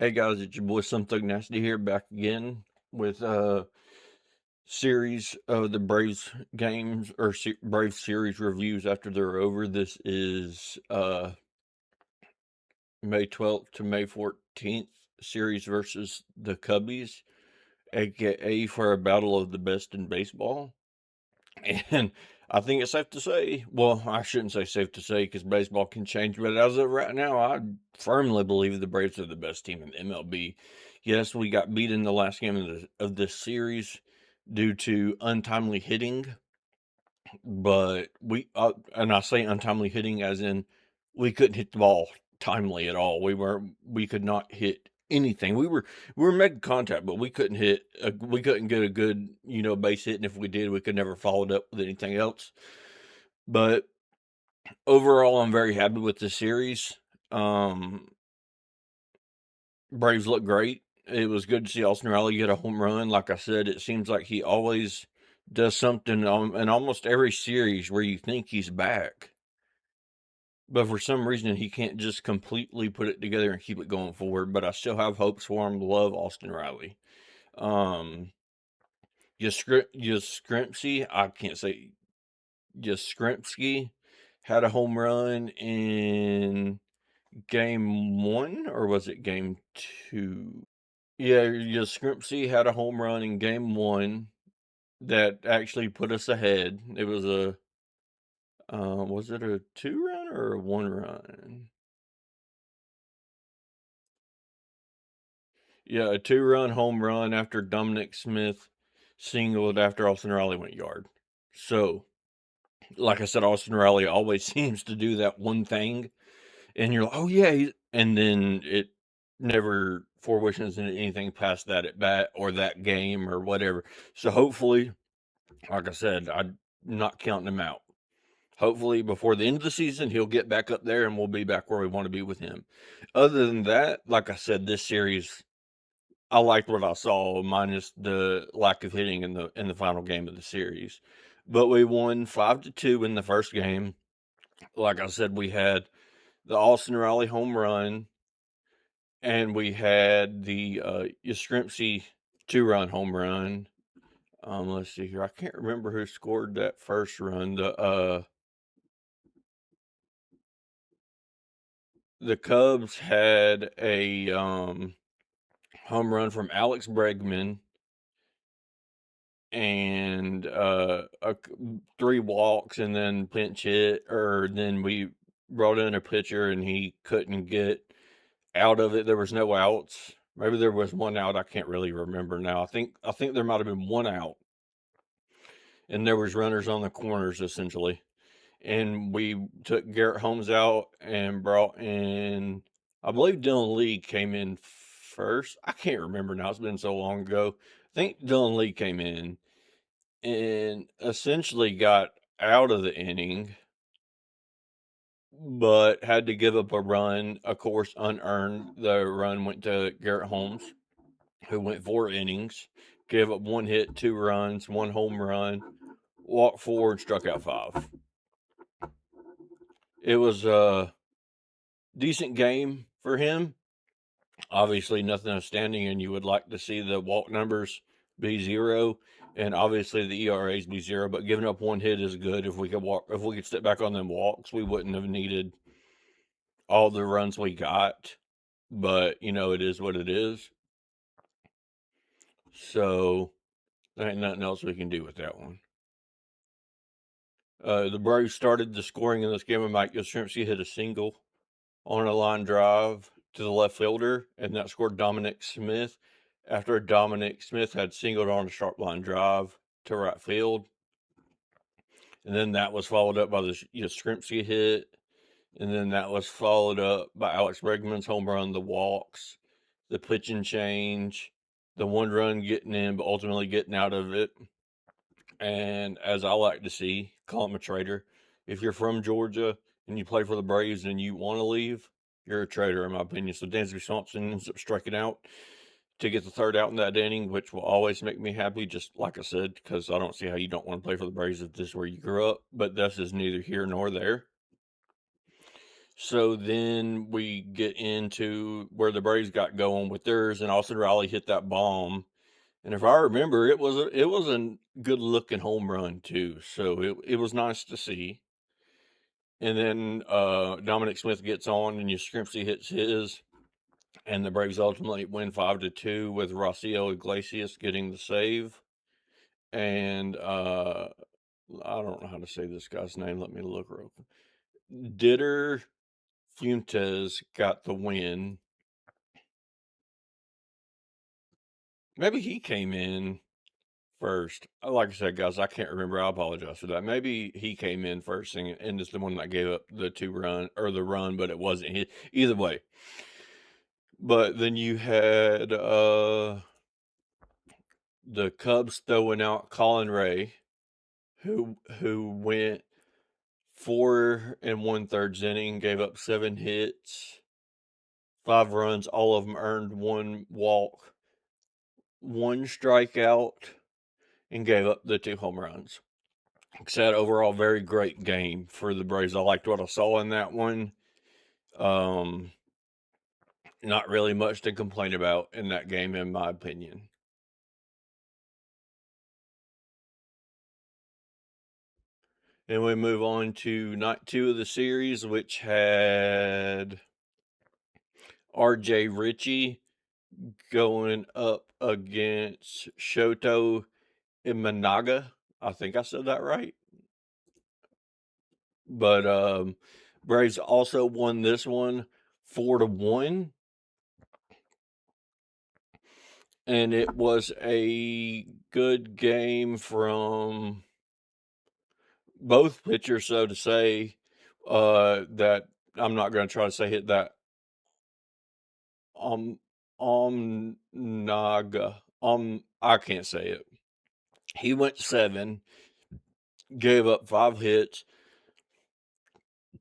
Hey guys, it's your boy Some Thug Nasty here, back again with a series of the Braves games or Braves series reviews after they're over. This is May 12th to May 14th series versus the Cubbies, aka for a battle of the best in baseball. And I think it's safe to say, well, I shouldn't say safe to say because baseball can change, but as of right now, I firmly believe the Braves are the best team in the MLB. Yes, we got beat in the last game of this series due to untimely hitting, but and I say untimely hitting as in we couldn't hit the ball timely at all. We could not hit anything. We were making contact, but we couldn't we couldn't get a good, base hit, and if we did, we could never follow it up with anything else. But overall, I'm very happy with the series. Um, Braves look great. It was good to see Austin Riley get a home run. Like I said, it seems like he always does something in almost every series where you think he's back. But for some reason, he can't just completely put it together and keep it going forward. But I still have hopes for him. Love Austin Riley. Um, Yastrzemski, I can't say Yastrzemski had a home run in game one, or was it game two? Yeah, Yastrzemski had a home run in game one that actually put us ahead. It was it a 2-run or a 1-run? Yeah, a 2-run home run after Dominic Smith singled after Austin Riley went yard. So, like I said, Austin Riley always seems to do that one thing, and you're like, oh yeah, and then it never fruitions into anything past that at bat or that game or whatever. So hopefully, like I said, I'm not counting him out. Hopefully, before the end of the season, he'll get back up there and we'll be back where we want to be with him. Other than that, like I said, this series, I liked what I saw, minus the lack of hitting in the final game of the series. But we won 5-2 in the first game. Like I said, we had the Austin Riley home run, and we had the Yastrzemski 2-run home run. Let's see here. I can't remember who scored that first run. The Cubs had a home run from Alex Bregman and 3 walks, and then pinch hit, or then we brought in a pitcher and he couldn't get out of it. There was no outs. Maybe there was one out. I can't really remember now. I think there might have been one out, and there was runners on the corners essentially. And we took Garrett Holmes out and brought in, I believe Dylan Lee came in first. I can't remember now. It's been so long ago. I think Dylan Lee came in and essentially got out of the inning, but had to give up a run, of course, unearned. The run went to Garrett Holmes, who went 4 innings, gave up 1 hit, 2 runs, 1 home run, walked 4, and struck out 5. It was a decent game for him. Obviously, nothing outstanding, and you would like to see the walk numbers be 0, and obviously the ERAs be 0. But giving up 1 hit is good. If we could step back on them walks, we wouldn't have needed all the runs we got. But it is what it is. So there ain't nothing else we can do with that one. The Braves started the scoring in this game. Mike Yastrzemski hit a single on a line drive to the left fielder, and that scored Dominic Smith after Dominic Smith had singled on a sharp line drive to right field. And then that was followed up by the Yastrzemski hit, and then that was followed up by Alex Bregman's home run, the walks, the pitch and change, the 1 run getting in, but ultimately getting out of it. And as I like to see, call him a traitor. If you're from Georgia and you play for the Braves and you want to leave, you're a traitor, in my opinion. So Dansby Swanson ends up striking out to get the 3rd out in that inning, which will always make me happy, just like I said, because I don't see how you don't want to play for the Braves if this is where you grew up. But this is neither here nor there. So then we get into where the Braves got going with theirs, and Austin Riley hit that bomb. And if I remember, it was a good looking home run too. So it was nice to see. And then Dominic Smith gets on, and Yastrzemski hits his, and the Braves ultimately win 5-2 with Rocio Iglesias getting the save. And I don't know how to say this guy's name. Let me look real quick. Ditter Fuentes got the win. Maybe he came in first. Like I said, guys, I can't remember. I apologize for that. Maybe he came in first and is the one that gave up the 2-run or the run, but it wasn't his. Either way. But then you had the Cubs throwing out Colin Ray, who went 4 1/3 inning, gave up 7 hits, 5 runs, all of them earned, 1 walk, 1 strikeout, and gave up the 2 home runs. Like I said, overall, very great game for the Braves. I liked what I saw in that one. Not really much to complain about in that game, in my opinion. And we move on to night 2 of the series, which had RJ Ritchie going up against Shoto Imanaga. I think I said that right. But Braves also won this one 4-1. And it was a good game from both pitchers, so to say. That I'm not going to try to say hit that. Naga. I can't say it. He went 7, gave up 5 hits,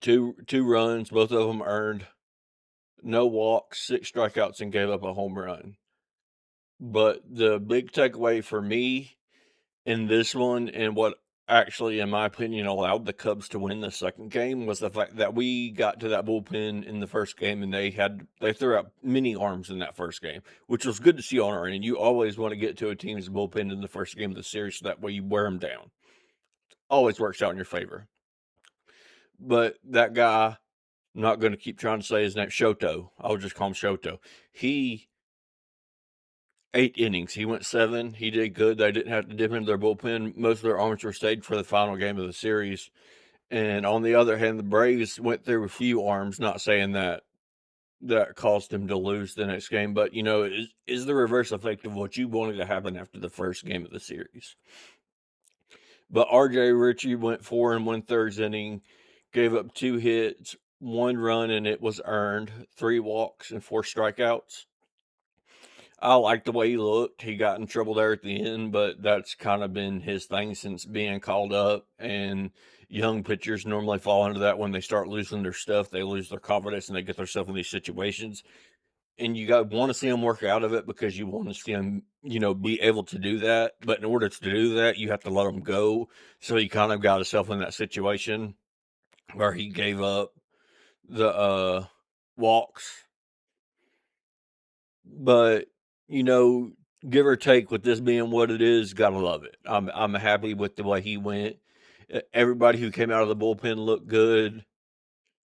two runs, both of them earned, no walks, 6 strikeouts, and gave up a home run. But the big takeaway for me in this one, and what actually, in my opinion, allowed the Cubs to win the second game, was the fact that we got to that bullpen in the first game, and they threw out many arms in that first game, which was good to see on our end. You always want to get to a team's bullpen in the first game of the series, so that way you wear them down. Always works out in your favor. But that guy, I'm not going to keep trying to say his name, Shoto. I'll just call him Shoto. He 8 innings. He went 7. He did good. They didn't have to dip into their bullpen. Most of their arms were stayed for the final game of the series. And on the other hand, the Braves went through a few arms, not saying that caused them to lose the next game, but is the reverse effect of what you wanted to happen after the first game of the series. But RJ Ritchie went 4 1/3 inning, gave up 2 hits, 1 run, and it was earned, 3 walks and 4 strikeouts. I liked the way he looked. He got in trouble there at the end, but that's kind of been his thing since being called up. And young pitchers normally fall into that when they start losing their stuff. They lose their confidence and they get themselves in these situations. And you want to see them work out of it because you want to see them, be able to do that. But in order to do that, you have to let them go. So he kind of got himself in that situation where he gave up the walks. But, give or take, with this being what it is, gotta love it. I'm happy with the way he went. Everybody who came out of the bullpen looked good.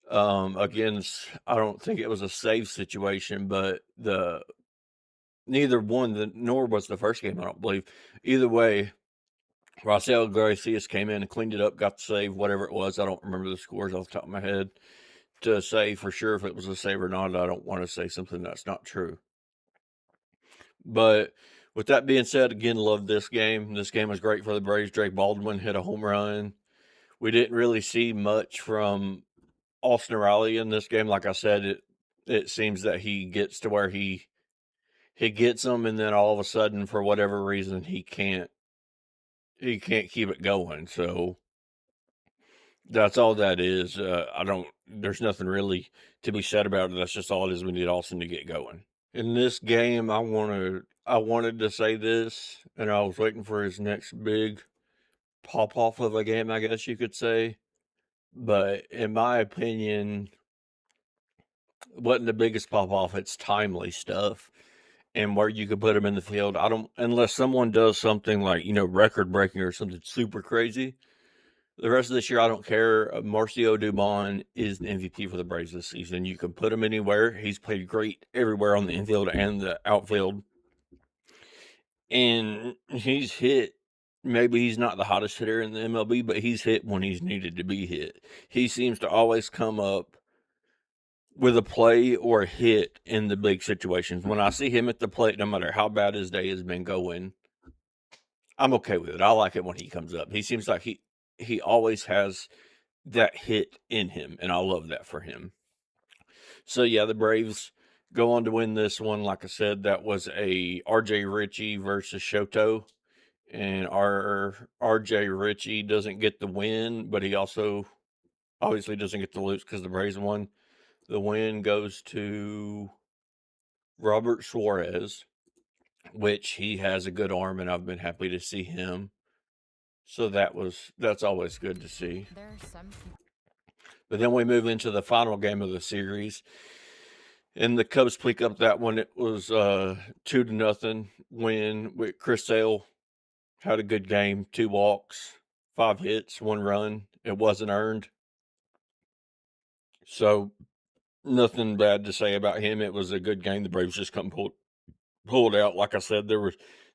Again, I don't think it was a save situation, but neither one, nor was the first game, I don't believe. Either way, Rossell Garcias came in and cleaned it up, got the save, whatever it was. I don't remember the scores off the top of my head to say for sure if it was a save or not. I don't want to say something that's not true. But with that being said, again, love this game. This game was great for the Braves. Drake Baldwin hit a home run. We didn't really see much from Austin Riley in this game. Like I said, it seems that he gets to where he gets them, and then all of a sudden, for whatever reason, he can't keep it going. So that's all that is. There's nothing really to be said about it. That's just all it is. We need Austin to get going. In this game, I wanted to say this, and I was waiting for his next big pop off of a game, I guess you could say. But in my opinion, wasn't the biggest pop off. It's timely stuff, and where you could put him in the field. I don't, unless someone does something like, record breaking or something super crazy. The rest of this year, I don't care. Marcio Dubon is the MVP for the Braves this season. You can put him anywhere. He's played great everywhere on the infield and the outfield. And he's hit. Maybe he's not the hottest hitter in the MLB, but he's hit when he's needed to be hit. He seems to always come up with a play or a hit in the big situations. When I see him at the plate, no matter how bad his day has been going, I'm okay with it. I like it when he comes up. He seems like he always has that hit in him, and I love that for him. So yeah, the Braves go on to win this one. Like I said, that was a RJ Ritchie versus Shoto, and our RJ Ritchie doesn't get the win, but he also obviously doesn't get the lose because the Braves won. The win goes to Robert Suarez, which he has a good arm, and I've been happy to see him. So that's always good to see. But then we move into the final game of the series, and the Cubs pick up that one. It was 2-0 win. With Chris Sale had a good game, 2 walks, 5 hits, 1 run. It wasn't earned, so nothing bad to say about him. It was a good game. The Braves just couldn't pull it out. Like I said,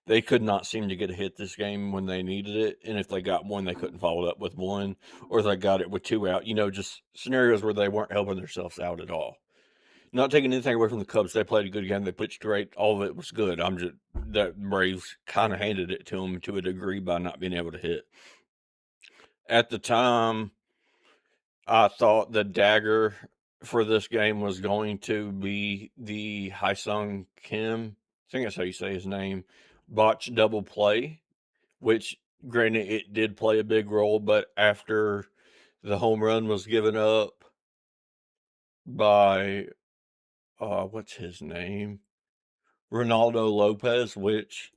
they could not seem to get a hit this game when they needed it, and if they got one, they couldn't follow it up with one, or they got it with 2 out. Just scenarios where they weren't helping themselves out at all. Not taking anything away from the Cubs, they played a good game. They pitched great. All of it was good. The Braves kind of handed it to them to a degree by not being able to hit. At the time, I thought the dagger for this game was going to be the Haesung Kim, I think that's how you say his name, botched double play, which, granted, it did play a big role, but after the home run was given up by, what's his name? Ronaldo Lopez, which,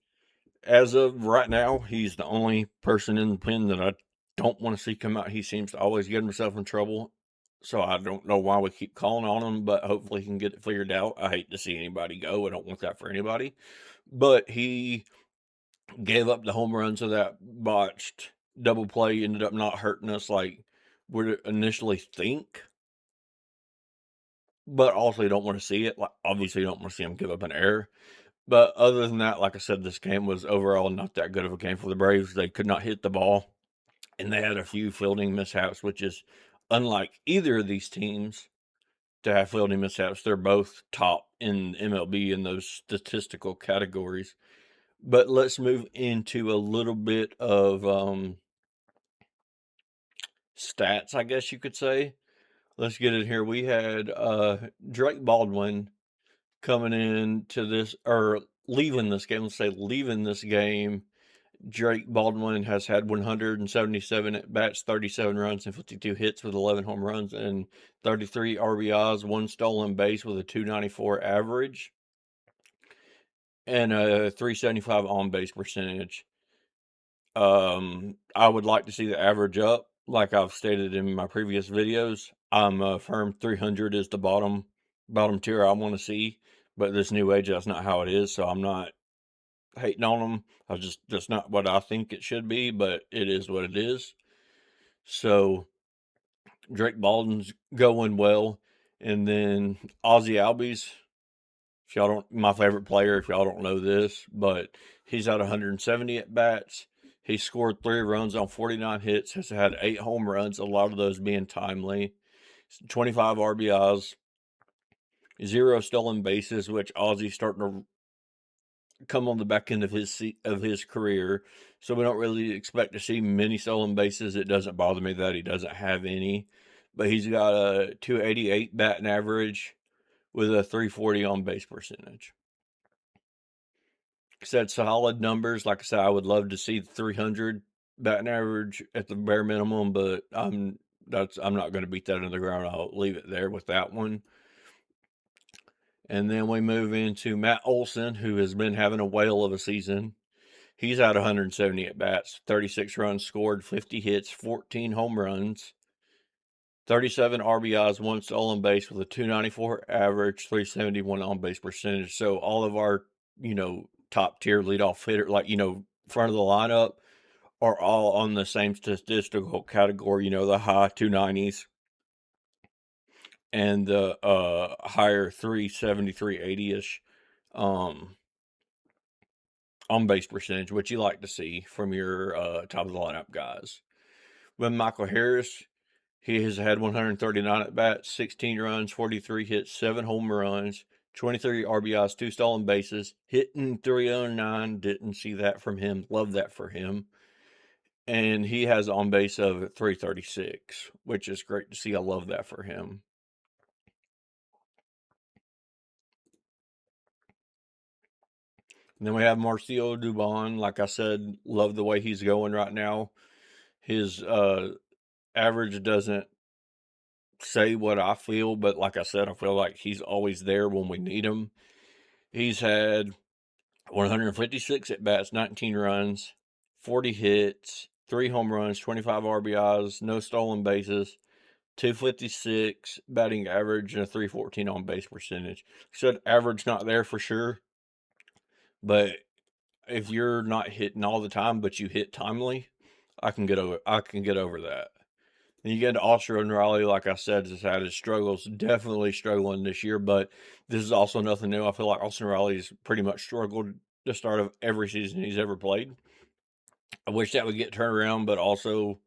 as of right now, he's the only person in the pen that I don't want to see come out. He seems to always get himself in trouble. So I don't know why we keep calling on him, but hopefully he can get it figured out. I hate to see anybody go. I don't want that for anybody. But he gave up the home run, so that botched double play ended up not hurting us like we initially think. But also, you don't want to see it. Like, obviously, you don't want to see him give up an error. But other than that, like I said, this game was overall not that good of a game for the Braves. They could not hit the ball, and they had a few fielding mishaps, which is unlike either of these teams to have fielding mishaps. They're both top in MLB in those statistical categories. But let's move into a little bit of stats, I guess you could say. Let's get it here. We had Drake Baldwin coming into this, or leaving this game. Let's say leaving this game. Drake Baldwin has had 177 at bats, 37 runs, and 52 hits with 11 home runs and 33 RBIs, 1 stolen base with a 294 average, and a 375 on base percentage. I would like to see the average up, like I've stated in my previous videos. I'm firm 300 is the bottom tier I want to see, but this new age, that's not how it is, so I'm not hating on them. That's not what I think it should be, but it is what it is. So Drake Baldwin's going well, and then Ozzie Albies. If y'all don't, my favorite player. If y'all don't know this, but he's at 170 at bats. He scored 3 runs on 49 hits. Has had 8 home runs, a lot of those being timely. 25 RBIs, 0 stolen bases, which Ozzie's starting to come on the back end of his career, so we don't really expect to see many stolen bases. It doesn't bother me that he doesn't have any, but he's got a 288 batting average with a 340 on base percentage. Said solid numbers. Like I said, I would love to see the 300 batting average at the bare minimum, but I'm not going to beat that into the ground. I'll leave it there with that one. And then we move into Matt Olson, who has been having a whale of a season. He's at 170 at bats, 36 runs scored, 50 hits, 14 home runs, 37 RBIs, one stolen base with a 294 average, 371 on base percentage. So all of our, top tier leadoff hitter, like, front of the lineup, are all on the same statistical category, the high 290s and the higher 370, 380-ish on base percentage, which you like to see from your top of the lineup guys. With Michael Harris, he has had 139 at bats, 16 runs, 43 hits, 7 home runs, 23 RBIs, 2 stolen bases, hitting 309. Didn't see that from him. Love that for him. And he has on base of 336, which is great to see. I love that for him. And then we have Marcelo Dubon. Like I said, love the way he's going right now. His average doesn't say what I feel, but like I said, I feel like he's always there when we need him. He's had 156 at bats, 19 runs, 40 hits, 3 home runs, 25 RBIs, no stolen bases, 256 batting average, and a 314 on base percentage. Said average not there for sure, but if you're not hitting all the time, but you hit timely, I can get over that. And you get to Austin Riley, like I said, has had his struggles, definitely struggling this year, but this is also nothing new. I feel like Austin Riley's pretty much struggled the start of every season he's ever played. I wish that would get turned around, but also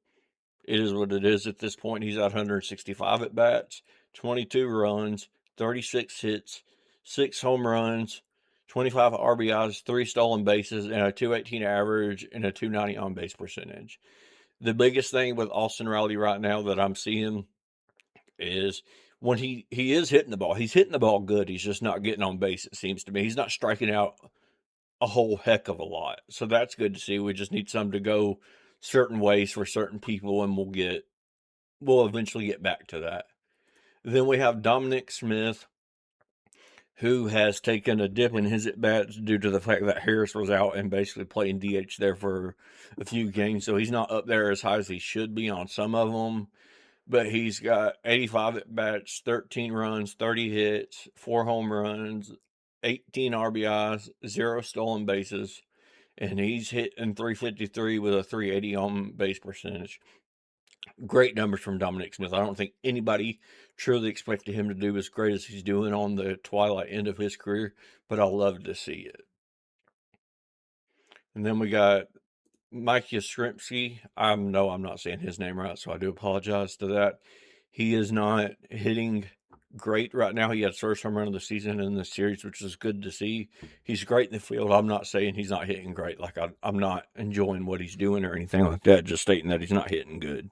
it is what it is at this point. He's at 165 at bats, 22 runs, 36 hits, 6 home runs, 25 RBIs, 3 stolen bases, and a 218 average and a 290 on base percentage. The biggest thing with Austin Riley right now that I'm seeing is when he is hitting the ball. He's hitting the ball good. He's just not getting on base, it seems to me. He's not striking out a whole heck of a lot. So that's good to see. We just need some to go certain ways for certain people, and we'll eventually get back to that. Then we have Dominic Smith, who has taken a dip in his at-bats due to the fact that Harris was out and basically playing DH there for a few games. So he's not up there as high as he should be on some of them. But he's got 85 at-bats, 13 runs, 30 hits, 4 home runs, 18 RBIs, 0 stolen bases, and he's hitting 353 with a 380 on base percentage. Great numbers from Dominic Smith. I don't think anybody truly expected him to do as great as he's doing on the twilight end of his career, but I love to see it. And then we got Mike Yastrzemski. I'm not saying his name right, so I do apologize to that. He is not hitting great right now. He had his first home run of the season in the series, which is good to see. He's great in the field. I'm not saying he's not hitting great. Like I'm not enjoying what he's doing or anything like that. Just stating that he's not hitting good.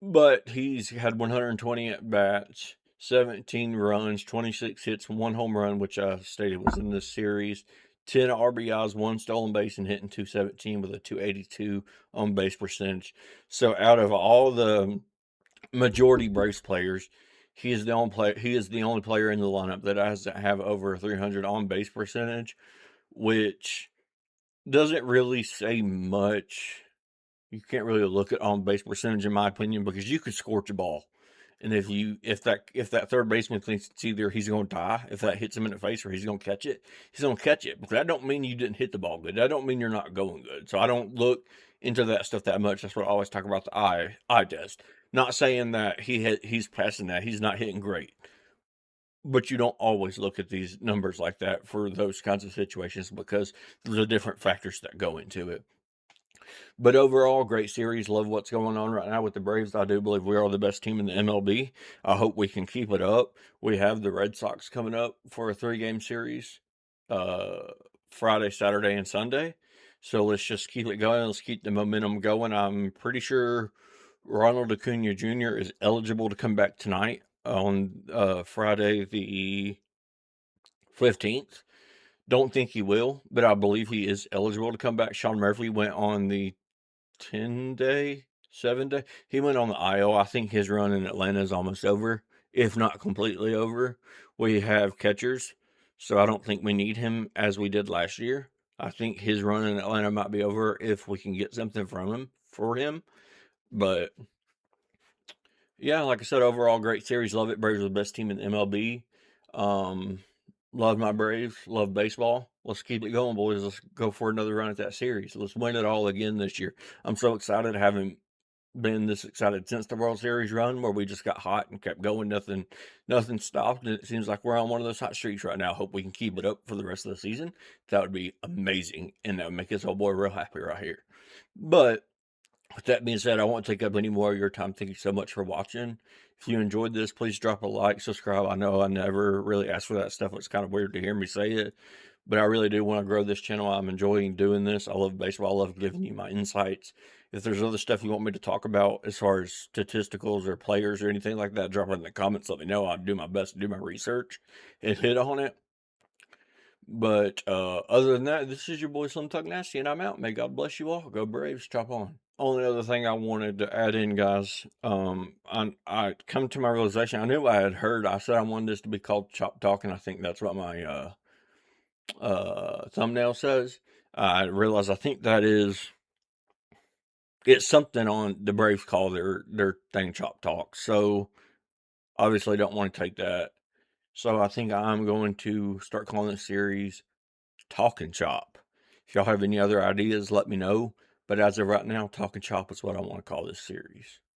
But he's had 120 at bats, 17 runs, 26 hits, 1 home run, which I stated was in this series. 10 RBIs, 1 stolen base, and hitting 217 with a 282 on base percentage. So out of all the majority Braves players, he is the only player in the lineup that doesn't have over 300 on base percentage, which doesn't really say much. You can't really look at on base percentage, in my opinion, because you could scorch a ball. And if that third baseman thinks it's either he's going to die if that hits him in the face or he's going to catch it, he's going to catch it. But that don't mean you didn't hit the ball good. That don't mean you're not going good. So I don't look into that stuff that much. That's what I always talk about, the eye test. Not saying that he's passing that. He's not hitting great. But you don't always look at these numbers like that for those kinds of situations because there's the different factors that go into it. But overall, great series. Love what's going on right now with the Braves. I do believe we are the best team in the MLB. I hope we can keep it up. We have the Red Sox coming up for a 3-game series, Friday, Saturday, and Sunday. So let's just keep it going. Let's keep the momentum going. I'm pretty sure Ronald Acuna Jr. is eligible to come back tonight on Friday the 15th. Don't think he will, but I believe he is eligible to come back. Sean Murphy went on the 7 day. He went on the IL. I think his run in Atlanta is almost over, if not completely over. We have catchers, so I don't think we need him as we did last year. I think his run in Atlanta might be over if we can get something for him. But Yeah, like I said, overall great series. Love it. Braves are the best team in the MLB. Um, love my Braves. Love baseball. Let's keep it going, boys. Let's go for another run at that series. Let's win it all again this year. I'm so excited. I haven't been this excited since the World Series run where we just got hot and kept going. Nothing stopped. And it seems like we're on one of those hot streaks right now. Hope we can keep it up for the rest of the season. That would be amazing. And that would make this old boy real happy right here. But with that being said, I won't take up any more of your time. Thank you so much for watching. If you enjoyed this, please drop a like, subscribe. I know I never really ask for that stuff. It's kind of weird to hear me say it, but I really do want to grow this channel. I'm enjoying doing this. I love baseball. I love giving you my insights. If there's other stuff you want me to talk about as far as statisticals or players or anything like that, drop it in the comments. Let me know. I'll do my best to do my research and hit on it. But other than that, this is your boy Slim Tuck Nasty, and I'm out. May God bless you all. Go Braves. Chop on. Only other thing I wanted to add in, guys, I come to my realization. I knew I had heard. I said I wanted this to be called Chop Talk, and I think that's what my thumbnail says. I realized I think that is it's something on the Braves call their thing Chop Talk. So obviously don't want to take that. So I think I'm going to start calling this series Talkin Chop. If y'all have any other ideas, let me know. But as of right now, Talkin Chop is what I want to call this series.